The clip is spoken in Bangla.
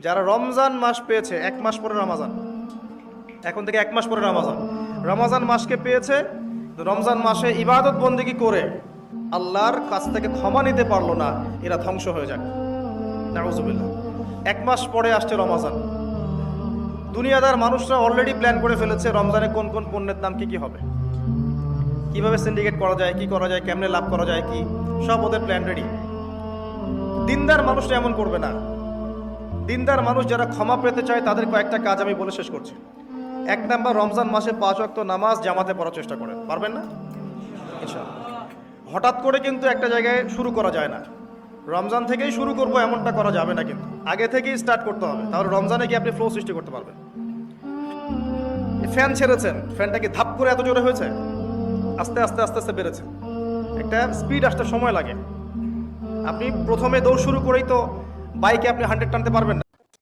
যারা রমজান মাস পেয়েছে, 1 মাস পরে রমাজান, এখন থেকে 1 মাস পরে রমাজান, রমজান মাসকে পেয়েছে, রমজান মাসে ইবাদত বন্দেগী করে আল্লাহর কাছ থেকে ক্ষমা নিতে পারলো না, এরা ধ্বংস হয়ে যাক, নাউজুবিল্লাহ। 1 মাস পরে আসছে রমজান, দুনিয়াদার মানুষরা অলরেডি প্ল্যান করে ফেলেছে রমজানে কোন কোন পণ্যের দাম কি কি হবে, কিভাবে সিন্ডিকেট করা যায়, কি করা যায়, কেমনে লাভ করা যায়, কি সব ওদের প্ল্যান রেডি। দিনদার মানুষরা এমন করবে না। দিনদার মানুষ যারা ক্ষমা পেতে চায় তাদের কয়েকটা কাজ আমি বলে শেষ করছি। 1 নাম্বার, রমজান মাসে 5 ওয়াক্ত নামাজ জামাতে পড়ার চেষ্টা করেন। পারবেন না? ইনশাআল্লাহ। হঠাৎ করে কিন্তু একটা জায়গায় শুরু করা যায় না। রমজান থেকেই শুরু করব এমনটা করা যাবে না, কিন্তু আগে থেকেই স্টার্ট করতে হবে, তাহলে রমজানে গিয়ে আপনি ফ্লো সৃষ্টি করতে পারবেন। ফ্যান ছেড়েছেন, ফ্যানটা কি ধাপ করে এত জোরে হয়েছে? আস্তে আস্তে আস্তে আস্তে বেড়েছে। একটা স্পিড আসতে সময় লাগে। আপনি প্রথমে দৌড় শুরু করেই তো বাইকে আপনি 100 টানতে পারবেন না।